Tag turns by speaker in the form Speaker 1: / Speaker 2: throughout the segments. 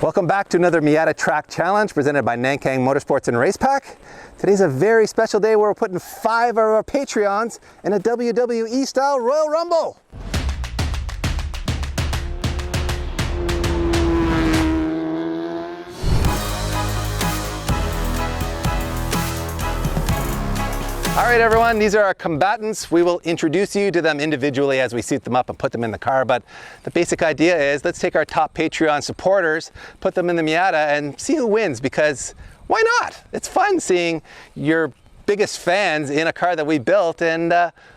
Speaker 1: Welcome back to another Miata Track Challenge presented by Nankang Motorsports and Race Pack. Today's a very special day where we're putting 5 of our Patreons in a WWE style Royal Rumble. All right, everyone, these are our combatants. We will introduce you to them individually as we suit them up and put them in the car. But the basic idea is let's take our top Patreon supporters, put them in the Miata and see who wins, because why not? It's fun seeing your biggest fans in a car that we built, and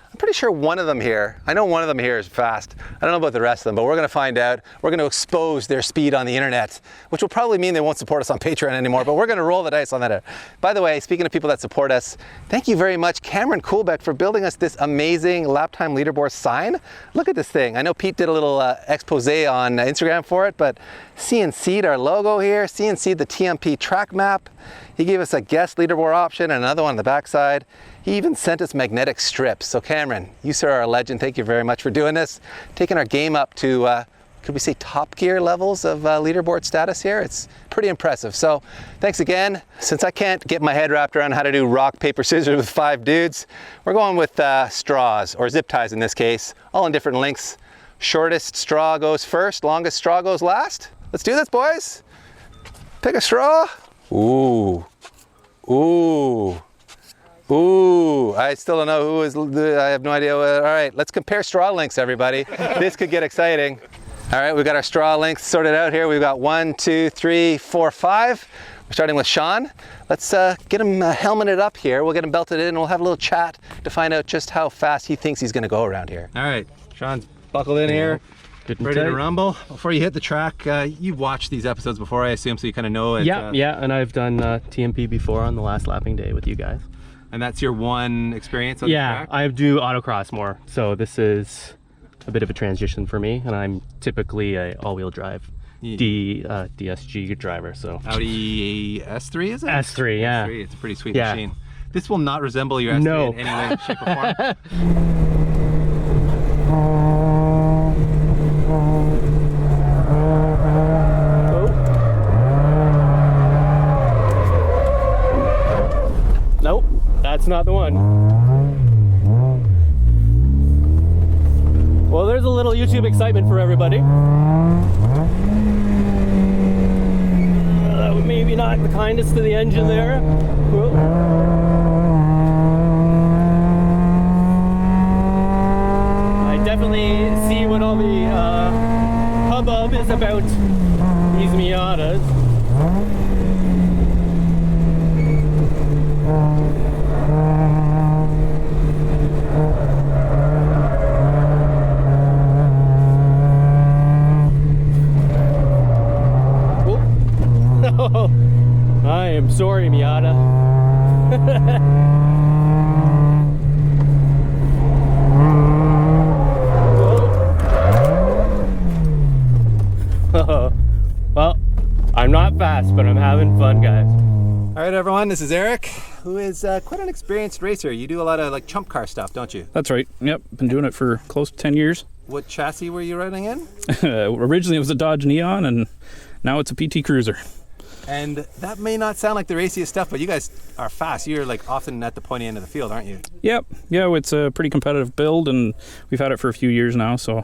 Speaker 1: I'm pretty sure one of them here, I know one of them here is fast. I don't know about the rest of them, but we're gonna find out. We're gonna expose their speed on the internet, which will probably mean they won't support us on Patreon anymore, but we're gonna roll the dice on that. By the way, speaking of people that support us, thank you very much, Cameron Coolbeck, for building us this amazing lap time leaderboard sign. Look at this thing. I know Pete did a little expose on Instagram for it, but CNC'd our logo here, CNC'd the TMP track map. He gave us a guest leaderboard option and another one on the backside. He even sent us magnetic strips. So Cameron, you sir are a legend. Thank you very much for doing this. Taking our game up to, could we say top gear levels of leaderboard status here? It's pretty impressive. So thanks again. Since I can't get my head wrapped around how to do rock, paper, scissors with 5 dudes, we're going with straws, or zip ties in this case, all in different lengths. Shortest straw goes first, longest straw goes last. Let's do this, boys. Pick a straw. Ooh, ooh. Ooh, I still don't know who is, I have no idea. All right, let's compare straw lengths, everybody. This could get exciting. All right, we've got our straw lengths sorted out here. We've got 1, 2, 3, 4, 5. We're starting with Shaun. Let's get him helmeted up here. We'll get him belted in and we'll have a little chat to find out just how fast he thinks he's gonna go around here. All right, Shaun's buckled in here. Ready to rumble. Before you hit the track, you've watched these episodes before, I assume, so you kind of know it.
Speaker 2: Yeah, and I've done TMP before on the last lapping day with you guys.
Speaker 1: And that's your one experience on the track?
Speaker 2: Yeah, I do autocross more, so this is a bit of a transition for me, and I'm typically a all-wheel drive DSG driver. So
Speaker 1: Audi S3, is it?
Speaker 2: S3, yeah.
Speaker 1: S3, it's a pretty sweet machine. This will not resemble your S3 in any way, shape, or form.
Speaker 2: Nope, that's not the one. Well, there's a little YouTube excitement for everybody. Maybe not the kindest to the engine there. Whoa. I definitely see what all the hubbub is about these Miatas. I am sorry, Miata. Well, I'm not fast, but I'm having fun, guys.
Speaker 1: All right, everyone, this is Eric, who is quite an experienced racer. You do a lot of like chump car stuff, don't you?
Speaker 3: That's right. Yep, been doing it for close to 10 years.
Speaker 1: What chassis were you riding in?
Speaker 3: Originally it was a Dodge Neon, and now it's a PT Cruiser.
Speaker 1: And that may not sound like the raciest stuff, but you guys are fast. You're like often at the pointy end of the field, aren't you?
Speaker 3: Yep. Yeah, it's a pretty competitive build, and we've had it for a few years now, so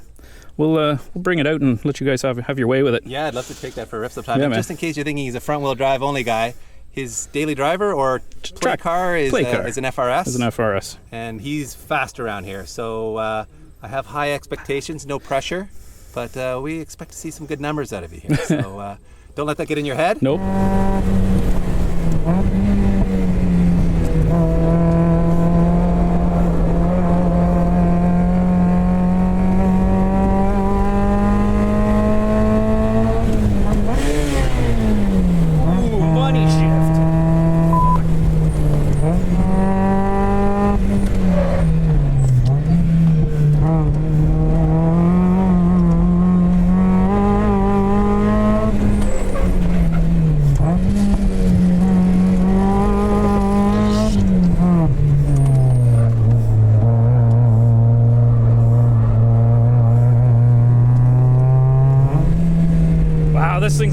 Speaker 3: we'll bring it out and let you guys have your way with it.
Speaker 1: Yeah, I'd love to take that for a rip sometime.
Speaker 3: Yeah,
Speaker 1: and just in case you're thinking he's a front-wheel drive only guy, his daily driver or play car is an FRS.
Speaker 3: Is an FRS.
Speaker 1: And he's fast around here, so I have high expectations, no pressure, but we expect to see some good numbers out of you here. So don't let that get in your head.
Speaker 3: Nope.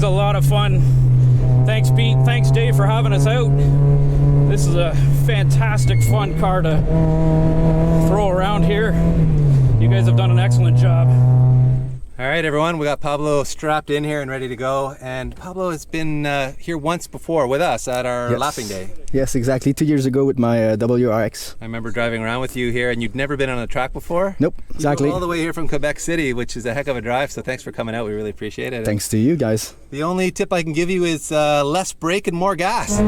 Speaker 3: thing's a lot of fun. Thanks, Pete. Thanks, Dave, for having us out. This is a fantastic, fun car to throw around here. You guys have done an excellent job.
Speaker 1: All right, everyone, we got Pablo strapped in here and ready to go. And Pablo has been here once before with us at our lapping day.
Speaker 4: Yes, exactly. 2 years ago with my WRX.
Speaker 1: I remember driving around with you here, and you'd never been on a track before?
Speaker 4: Nope, exactly.
Speaker 1: You drove all the way here from Quebec City, which is a heck of a drive, so thanks for coming out. We really appreciate it.
Speaker 4: Thanks to you guys.
Speaker 1: The only tip I can give you is less brake and more gas.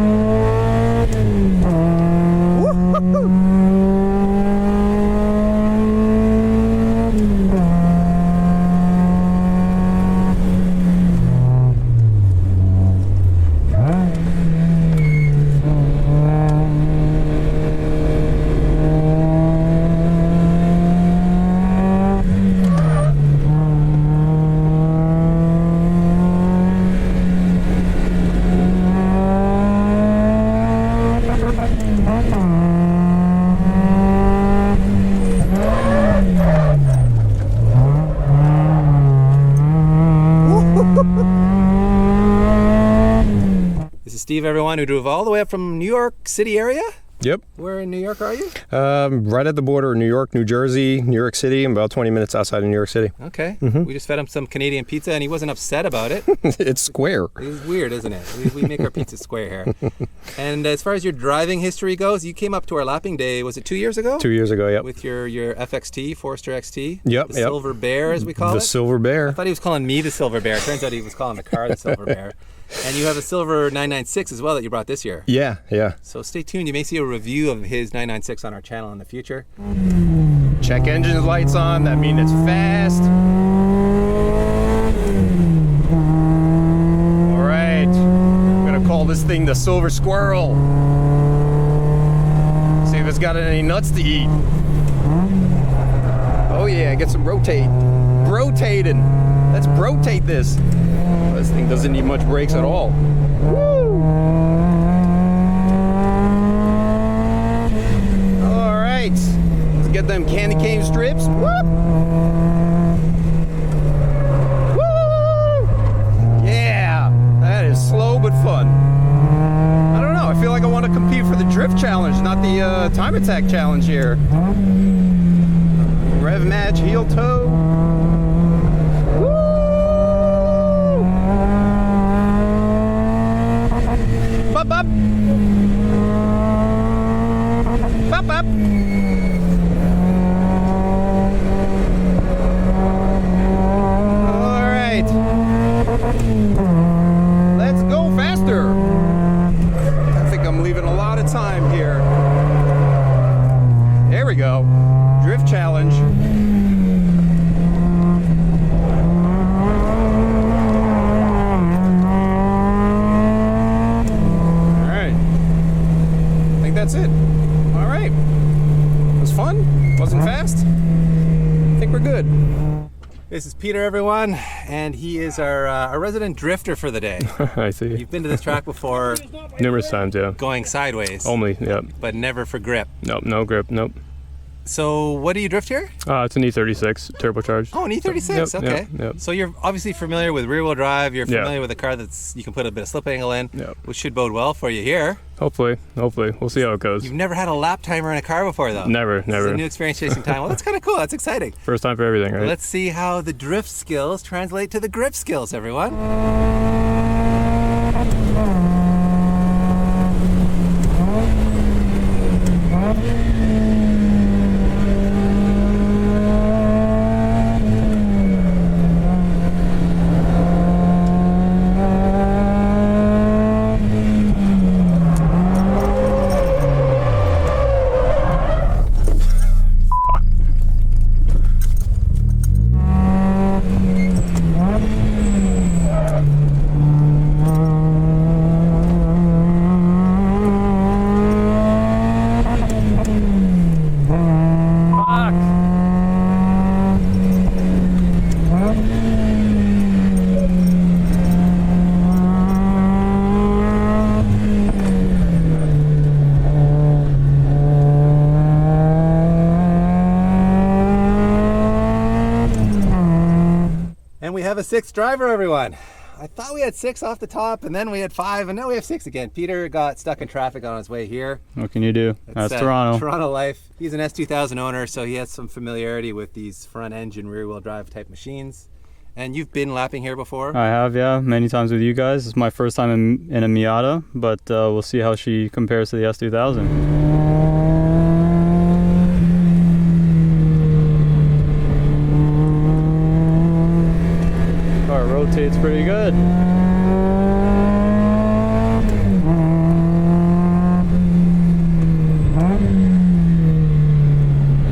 Speaker 1: This is Steve, everyone, who drove all the way up from New York City area.
Speaker 5: Yep.
Speaker 1: Where in New York are you?
Speaker 5: Right at the border of New York, New Jersey, New York City. I'm about 20 minutes outside of New York City.
Speaker 1: Okay. We just fed him some Canadian pizza, and he wasn't upset about it.
Speaker 5: It's square.
Speaker 1: It's weird, isn't it? We make our pizza square here. And as far as your driving history goes, you came up to our lapping day, was it 2 years ago?
Speaker 5: 2 years ago, yep.
Speaker 1: With your FXT, Forester XT?
Speaker 5: Yep,
Speaker 1: The Silver Bear, as we call it?
Speaker 5: The Silver Bear.
Speaker 1: I thought he was calling me the Silver Bear. Turns out he was calling the car the Silver Bear. And you have a silver 996 as well that you brought this year.
Speaker 5: Yeah, yeah.
Speaker 1: So stay tuned. You may see a review of his 996 on our channel in the future.
Speaker 5: Check engine lights on. That means it's fast. All right. I'm going to call this thing the Silver Squirrel. See if it's got any nuts to eat. Oh yeah, get some rotate. Rotating. Let's rotate this. This thing doesn't need much brakes at all. Woo! All right, let's get them candy cane strips. Whoop! Woo! Yeah, that is slow but fun. I don't know, I feel like I want to compete for the drift challenge, not the time attack challenge here. Rev match, heel toe. Up, up. Up, up. All right. Let's go faster. I think I'm leaving a lot of time here. There we go. Drift challenge. That's it. All right. It was fun. Wasn't fast. I think we're good.
Speaker 1: This is Peter, everyone, and he is our resident drifter for the day.
Speaker 5: I see.
Speaker 1: You've been to this track before.
Speaker 5: Numerous times, yeah.
Speaker 1: Going sideways.
Speaker 5: Only, yep.
Speaker 1: But never for grip.
Speaker 5: Nope, no grip, nope.
Speaker 1: So what do you drift here?
Speaker 5: It's an E36 turbocharged.
Speaker 1: Oh, an E36,
Speaker 5: Yep,
Speaker 1: okay.
Speaker 5: yep.
Speaker 1: So you're obviously familiar with rear-wheel drive. You're familiar with a car that's you can put a bit of slip angle in, which should bode well for you here.
Speaker 5: Hopefully. We'll see how it goes.
Speaker 1: You've never had a lap timer in a car before, though.
Speaker 5: Never.
Speaker 1: It's a new experience chasing time. Well, that's kind of cool. That's exciting.
Speaker 5: First time for everything, right?
Speaker 1: Let's see how the drift skills translate to the grip skills, everyone. And we have a sixth driver, everyone. I thought we had 6 off the top, and then we had 5, and now we have 6 again. Peter got stuck in traffic on his way here.
Speaker 6: What can you do? That's Toronto.
Speaker 1: Toronto life. He's an S2000 owner, so he has some familiarity with these front engine, rear wheel drive type machines. And you've been lapping here before?
Speaker 6: I have, yeah, many times with you guys. It's my first time in a Miata, but we'll see how she compares to the S2000. Car rotates pretty good.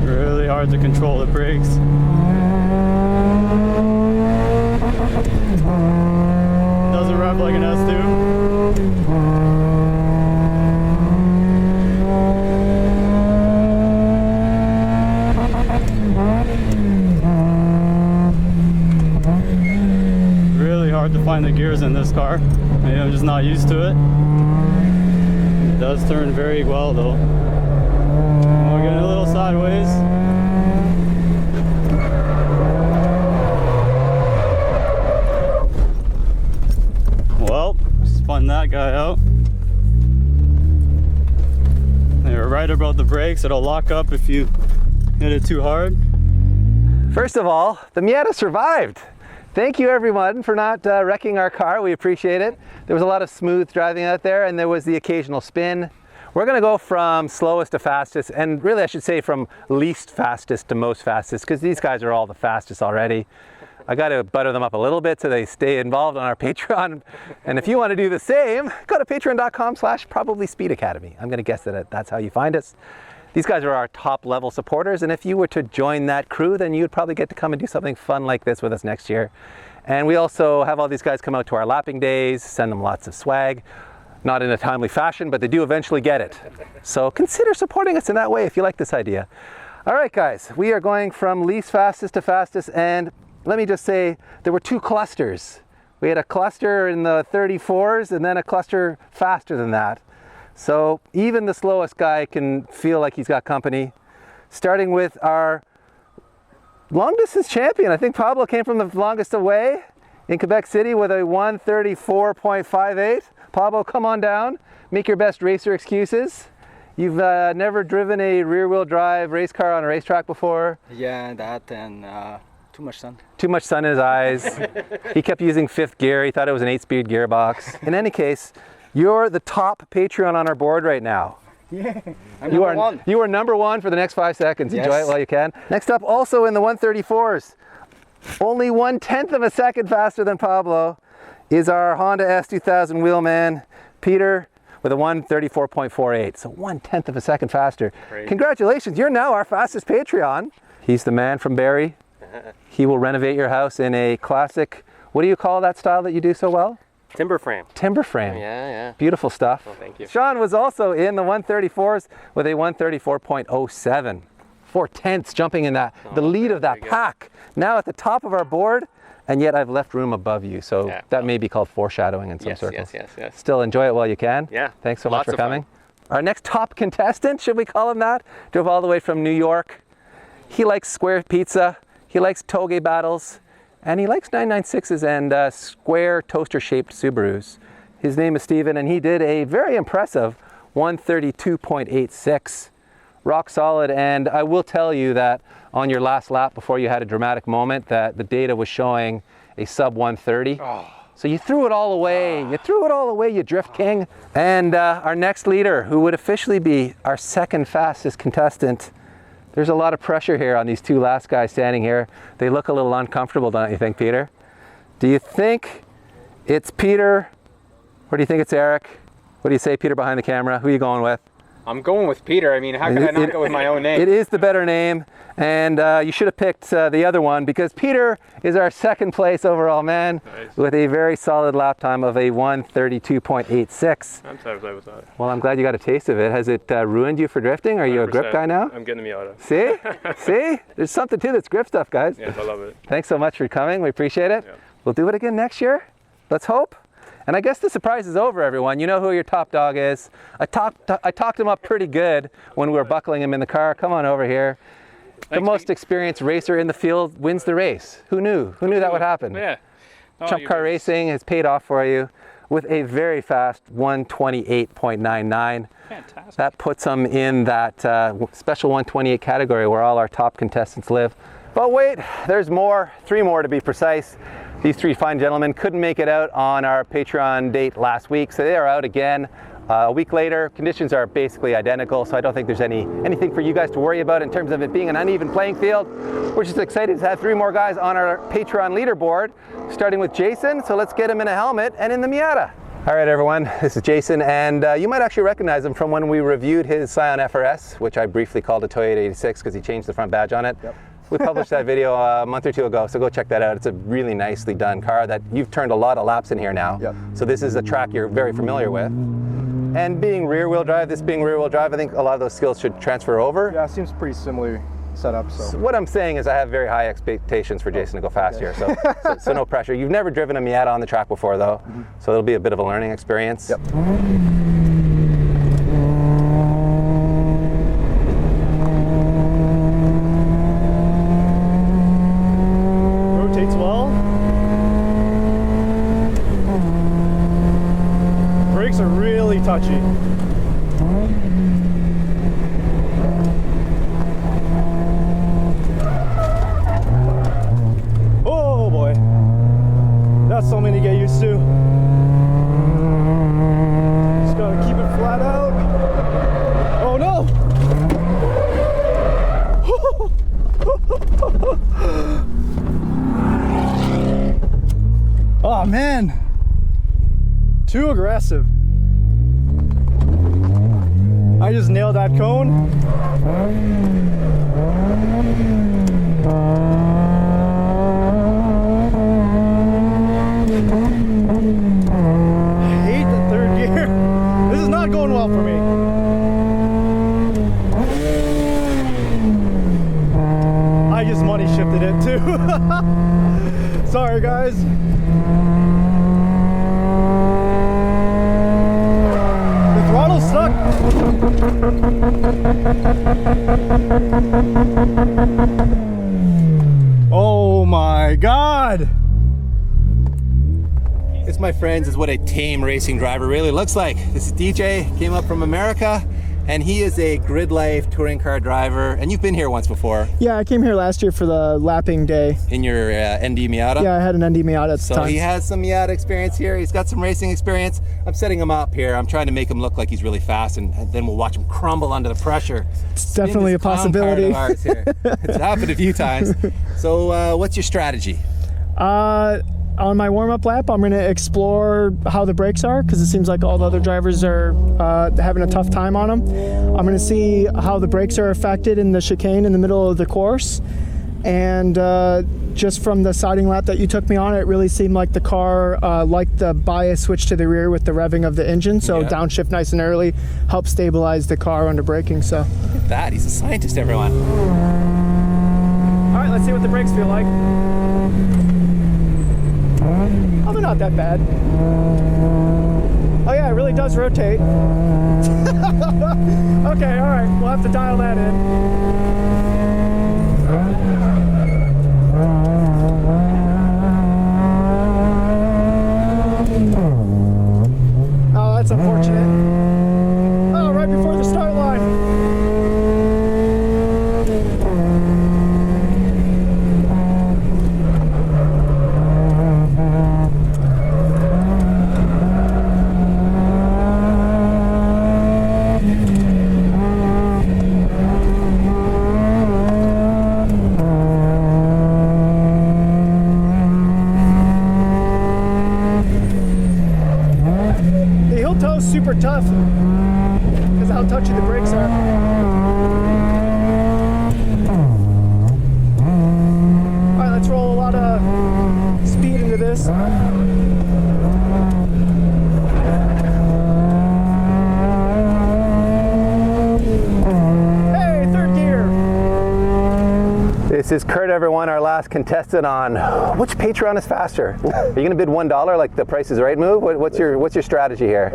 Speaker 6: Really hard to control the brakes. Doesn't rev like an S2. Really hard to find the gears in this car. Maybe I'm just not used to it. It does turn very well though. Oh, we're getting a little sideways. Well, spun that guy out. They were right about the brakes. It'll lock up if you hit it too hard.
Speaker 1: First of all, the Miata survived. Thank you everyone for not wrecking our car. We appreciate it. There was a lot of smooth driving out there, and there was the occasional spin. We're gonna go from slowest to fastest, and really I should say from least fastest to most fastest, because these guys are all the fastest already. I got to butter them up a little bit so they stay involved on our Patreon. And if you want to do the same, go to patreon.com/probablyspeedacademy. I'm going to guess that that's how you find us. These guys are our top level supporters, and if you were to join that crew, then you'd probably get to come and do something fun like this with us next year. And we also have all these guys come out to our lapping days, send them lots of swag. Not in a timely fashion, but they do eventually get it. So consider supporting us in that way if you like this idea. All right, guys, we are going from least fastest to fastest, and let me just say, there were 2 clusters. We had a cluster in the 34s and then a cluster faster than that. So even the slowest guy can feel like he's got company. Starting with our long distance champion. I think Pablo came from the longest away in Quebec City with a 1:34.58. Pablo, come on down. Make your best racer excuses. You've never driven a rear wheel drive race car on a racetrack before?
Speaker 4: Yeah, that and too much sun.
Speaker 1: Too much sun in his eyes. He kept using 5th gear. He thought it was an 8-speed gearbox. In any case, you're the top Patreon on our board right now.
Speaker 4: Yeah,
Speaker 1: You are number 1 for the next 5 seconds.
Speaker 4: Yes.
Speaker 1: Enjoy it while you can. Next up, also in the 134s, only 1/10 of a second faster than Pablo, is our Honda S2000 wheelman, Peter, with a 1:34.48. So 1/10 of a second faster.
Speaker 2: Great.
Speaker 1: Congratulations, you're now our fastest Patreon. He's the man from Barrie. He will renovate your house in a classic, what do you call that style that you do so well?
Speaker 2: Timber frame.
Speaker 1: Timber frame.
Speaker 2: Yeah.
Speaker 1: Beautiful stuff.
Speaker 2: Oh, thank you.
Speaker 1: Shaun was also in the 134s with a 1:34.07. 4/10 jumping in that, the lead of that pack. Now at the top of our board, and yet I've left room above you. So
Speaker 2: Yeah.
Speaker 1: that may be called foreshadowing in some circles.
Speaker 2: Yes.
Speaker 1: Still enjoy it while you can.
Speaker 2: Yeah.
Speaker 1: Thanks so much
Speaker 2: Lots
Speaker 1: for
Speaker 2: of fun.
Speaker 1: coming. Our next top contestant, should we call him that? Drove all the way from New York. He likes square pizza. He likes toge battles. And he likes 996s and square toaster-shaped Subarus. His name is Steven, and he did a very impressive 1:32.86. Rock solid, and I will tell you that on your last lap before you had a dramatic moment that the data was showing a sub 1:30. So you threw it all away. You threw it all away, you drift king. And our next leader, who would officially be our second fastest contestant, there's a lot of pressure here on these 2 last guys standing here. They look a little uncomfortable, don't you think, Peter? Do you think it's Peter, or do you think it's Eric? What do you say, Peter, behind the camera? Who are you going with?
Speaker 5: I'm going with Peter. I mean, how could I not go with my own name?
Speaker 1: It is the better name, and you should have picked the other one, because Peter is our second place overall man.
Speaker 2: Nice.
Speaker 1: With a very solid lap time of a 1:32.86.
Speaker 2: I'm satisfied with that.
Speaker 1: Well, I'm glad you got a taste of it. Has it ruined you for drifting? Are you a grip
Speaker 2: 100%.
Speaker 1: guy now?
Speaker 2: I'm getting the Miata.
Speaker 1: See? See? There's something to this grip stuff, guys.
Speaker 2: Yes, I love it.
Speaker 1: Thanks so much for coming. We appreciate it.
Speaker 2: Yeah.
Speaker 1: We'll do it again next year. Let's hope. And I guess the surprise is over, everyone. You know who your top dog is. I talked him up pretty good when we were buckling him in the car. Come on over here. The most experienced racer in the field wins the race. Who knew? Who knew that would happen?
Speaker 7: Yeah.
Speaker 1: Chump
Speaker 3: you
Speaker 1: car
Speaker 3: did.
Speaker 1: racing has paid off for you with a very fast 128.99.
Speaker 3: Fantastic.
Speaker 1: That puts them in that special 128 category where all our top contestants live. But wait, there's more, 3 more to be precise. These 3 fine gentlemen couldn't make it out on our Patreon date last week, so they are out again. A week later, conditions are basically identical, so I don't think there's anything for you guys to worry about in terms of it being an uneven playing field. We're just excited to have 3 more guys on our Patreon leaderboard, starting with Jason, so let's get him in a helmet and in the Miata. All right, everyone, this is Jason, and you might actually recognize him from when we reviewed his Scion FRS, which I briefly called a Toyota 86 because he changed the front badge on it. Yep. We published that video a month or 2 ago, so go check that out. It's a really nicely done car that you've turned a lot of laps in here now. Yep. So this is a track you're very familiar with. And being rear-wheel drive, this being rear-wheel drive, I think a lot of those skills should transfer over.
Speaker 7: Yeah, it seems pretty similar setup. So
Speaker 1: what I'm saying is I have very high expectations for Jason to go fast here, so no pressure. You've never driven a Miata on the track before, though, so it'll be a bit of a learning experience.
Speaker 7: Yep.
Speaker 6: Rotates well. Brakes are really touchy. Oh boy, that's something to get used to. Just gotta keep it flat out. Oh no! Oh man, too aggressive. I just nailed that cone. I hate the 3rd gear. This is not going well for me. I just money shifted it too. Sorry guys. The throttle's stuck. Oh my God.
Speaker 1: This, my friends, is what a tame racing driver really looks like. This is DJ, came up from America, and he is a grid life touring car driver. And you've been here once before.
Speaker 8: Yeah, I came here last year for the lapping day.
Speaker 1: In your ND Miata?
Speaker 8: Yeah, I had an ND Miata at the time.
Speaker 1: So he has some Miata experience here. He's got some racing experience. I'm setting him up here. I'm trying to make him look like he's really fast, and then we'll watch him crumble under the pressure.
Speaker 8: It's definitely a possibility.
Speaker 1: It's happened a few times. So what's your strategy?
Speaker 8: On my warm-up lap, I'm going to explore how the brakes are, because it seems like all the other drivers are having a tough time on them. I'm going to see how the brakes are affected in the chicane in the middle of the course. And just from the siding lap that you took me on, it really seemed like the car liked the bias switch to the rear with the revving of the engine. So downshift nice and early helped stabilize the car under braking. So
Speaker 1: look at that. He's a scientist, everyone.
Speaker 8: All right, let's see what the brakes feel like. Oh, they're not that bad. Oh yeah, it really does rotate. Okay, all right, we'll have to dial that in. Oh, that's unfortunate. Oh, right before the start line. Super tough because of how touchy the brakes are. All right, let's roll a lot of speed into this. Hey, 3rd gear.
Speaker 1: This is Kurt, everyone, our last contestant on which Patreon is faster. Are you going to bid $1 like the Price is Right move? What's your strategy here?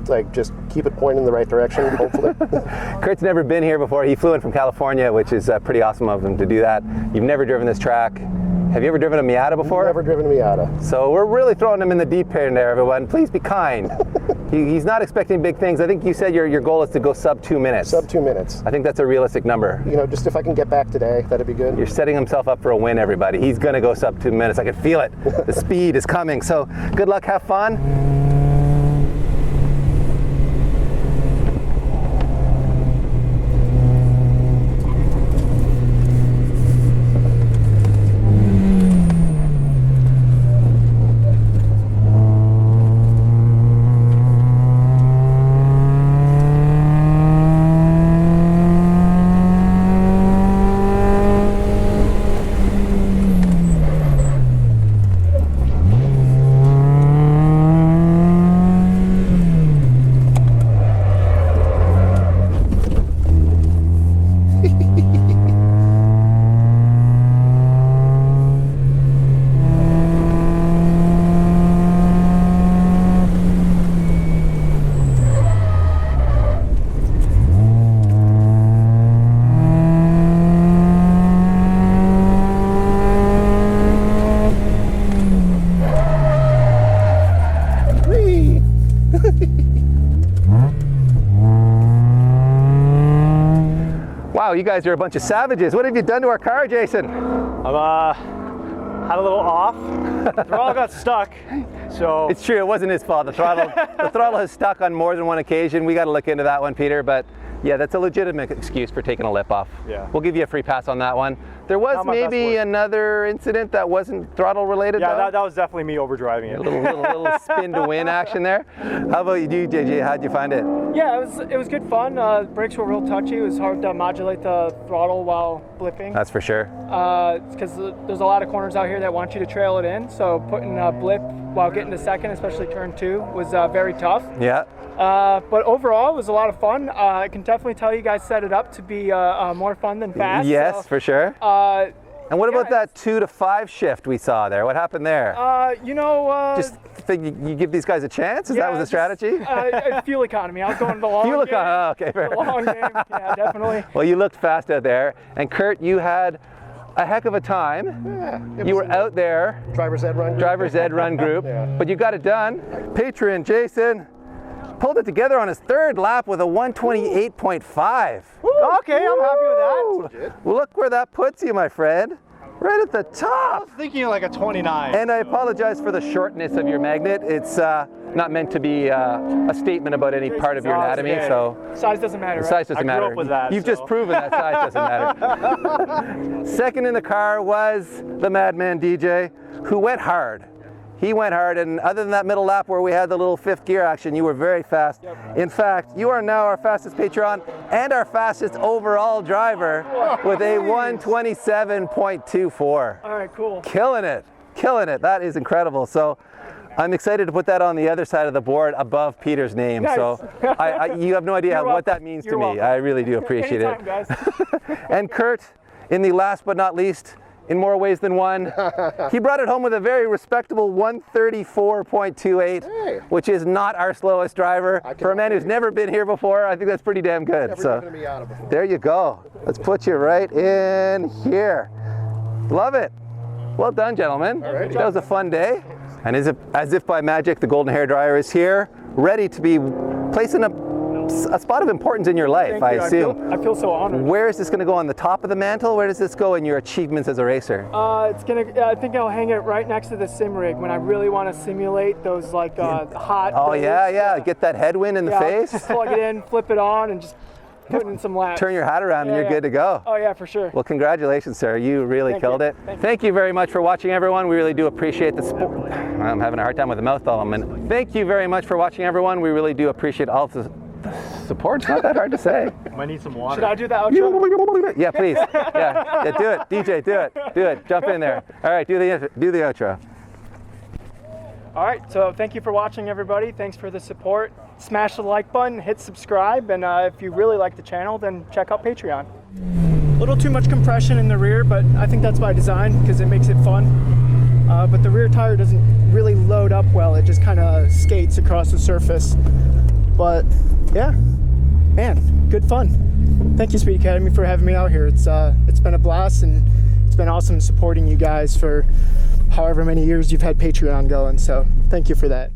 Speaker 7: Like just keep it pointing in the right direction, hopefully.
Speaker 1: Kurt's never been here before. He flew in from California, which is pretty awesome of him to do that. You've never driven this track. Have you ever driven a Miata before?
Speaker 7: Never driven a Miata.
Speaker 1: So we're really throwing him in the deep end there, everyone. Please be kind. He's not expecting big things. I think you said your goal is to go sub 2 minutes.
Speaker 7: Sub 2 minutes.
Speaker 1: I think that's a realistic number.
Speaker 7: You know, just if I can get back today, that'd be good.
Speaker 1: You're setting himself up for a win, everybody. He's gonna go sub 2 minutes. I can feel it. The speed is coming. So good luck, have fun. Wow, you guys are a bunch of savages. What have you done to our car, Jason?
Speaker 9: I'm had a little off. The throttle got stuck, so
Speaker 1: It's true, it wasn't his fault. The throttle has stuck on more than one occasion. We got to look into that one, Peter, but yeah, that's a legitimate excuse for taking a lip off.
Speaker 9: Yeah.
Speaker 1: We'll give you a free pass on that one. There was
Speaker 9: Not my best
Speaker 1: maybe
Speaker 9: work.
Speaker 1: another incident that wasn't throttle related,
Speaker 9: yeah,
Speaker 1: though?
Speaker 9: that was definitely me overdriving it.
Speaker 1: A little spin to win action there. How about you, JJ? How'd you find it?
Speaker 8: Yeah, it was good fun. Brakes were real touchy. It was hard to modulate the throttle while blipping.
Speaker 1: That's for sure.
Speaker 8: Because there's a lot of corners out here that want you to trail it in. So putting a blip while getting to second, especially turn 2, was very tough.
Speaker 1: Yeah.
Speaker 8: But overall, it was a lot of fun. I can definitely tell you guys set it up to be more fun than fast.
Speaker 1: Yes,
Speaker 8: so,
Speaker 1: for sure. And what about that 2 to 5 shift we saw there? What happened there? Just think you give these guys a chance? That was the strategy?
Speaker 8: Fuel economy. I was going the long
Speaker 1: Fuel
Speaker 8: game.
Speaker 1: economy. Okay, fair.
Speaker 8: The long game. Yeah, definitely.
Speaker 1: Well, you looked fast out there. And Kurt, you had a heck of a time.
Speaker 7: Yeah,
Speaker 1: You were out there.
Speaker 7: Driver's Ed run group.
Speaker 1: Driver's Ed run group.
Speaker 7: Yeah.
Speaker 1: But you got it done. Patron Jason pulled it together on his 3rd lap with a 128.5.
Speaker 9: Okay, I'm happy with that.
Speaker 1: Well, look where that puts you, my friend. Right at the
Speaker 9: I
Speaker 1: top.
Speaker 9: was thinking like a 29.
Speaker 1: And I apologize for the shortness of your magnet. It's not meant to be a statement about any part of your anatomy,
Speaker 9: okay.
Speaker 1: so
Speaker 8: Size doesn't matter, right?
Speaker 1: size doesn't
Speaker 9: I grew
Speaker 1: matter.
Speaker 9: up with that,
Speaker 1: You've
Speaker 9: so.
Speaker 1: just proven that size doesn't matter. Second in the car was the Madman DJ, who went hard. He went hard, and other than that middle lap where we had the little 5th gear action, you were very fast. Yep. In fact, you are now our fastest Patreon and our fastest overall driver with a 127.24.
Speaker 8: All right, cool.
Speaker 1: Killing it, killing it. That is incredible. So I'm excited to put that on the other side of the board above Peter's name.
Speaker 8: Nice.
Speaker 1: So you have no idea
Speaker 8: You're
Speaker 1: what that
Speaker 8: welcome.
Speaker 1: means
Speaker 8: You're
Speaker 1: to me.
Speaker 8: welcome.
Speaker 1: I really do appreciate
Speaker 8: Anytime,
Speaker 1: it.
Speaker 8: guys.
Speaker 1: And Kurt, in the last but not least, in more ways than one, he brought it home with a very respectable 134.28,
Speaker 7: Hey.
Speaker 1: which is not our slowest driver. For a man who's never been here before, I think that's pretty damn good.
Speaker 7: Never
Speaker 1: So
Speaker 7: driven a Miata before.
Speaker 1: there you go. Let's put you right in here. Love it. Well done, gentlemen.
Speaker 7: Alrighty.
Speaker 1: That was a fun day. And as if by magic, the golden hair dryer is here, ready to be placed in a spot of importance in your life,
Speaker 8: Thank
Speaker 1: I
Speaker 8: you.
Speaker 1: assume.
Speaker 8: I feel so honored.
Speaker 1: Where is this going to go, on the top of the mantle? Where does this go in your achievements as a racer?
Speaker 8: It's gonna. I think I'll hang it right next to the sim rig when I really want to simulate those like hot.
Speaker 1: Oh
Speaker 8: days.
Speaker 1: yeah. Get that headwind in the
Speaker 8: Yeah,
Speaker 1: face.
Speaker 8: Just plug it in, flip it on, and just put in some laps.
Speaker 1: Turn your hat around and
Speaker 8: Yeah,
Speaker 1: you're
Speaker 8: yeah.
Speaker 1: good to go.
Speaker 8: Oh yeah, for sure.
Speaker 1: Well, congratulations, sir. You really
Speaker 8: Thank
Speaker 1: killed
Speaker 8: you.
Speaker 1: it.
Speaker 8: Thank you.
Speaker 1: Thank you very much for watching, everyone. We really do appreciate the support. I'm having a hard time with the mouth element. Thank you very much for watching, everyone. We really do appreciate all the support. It's not that hard to say.
Speaker 9: Might need some water.
Speaker 8: Should I do the outro?
Speaker 1: Yeah, please. Yeah, do it. DJ, do it. Jump in there. All right, do the outro.
Speaker 8: All right. So thank you for watching, everybody. Thanks for the support. Smash the like button, hit subscribe, and if you really like the channel, then check out Patreon. A little too much compression in the rear, but I think that's by design because it makes it fun. But the rear tire doesn't really load up well. It just kind of skates across the surface. But yeah, man, good fun. Thank you, Speed Academy, for having me out here. It's been a blast, and it's been awesome supporting you guys for however many years you've had Patreon going. So thank you for that.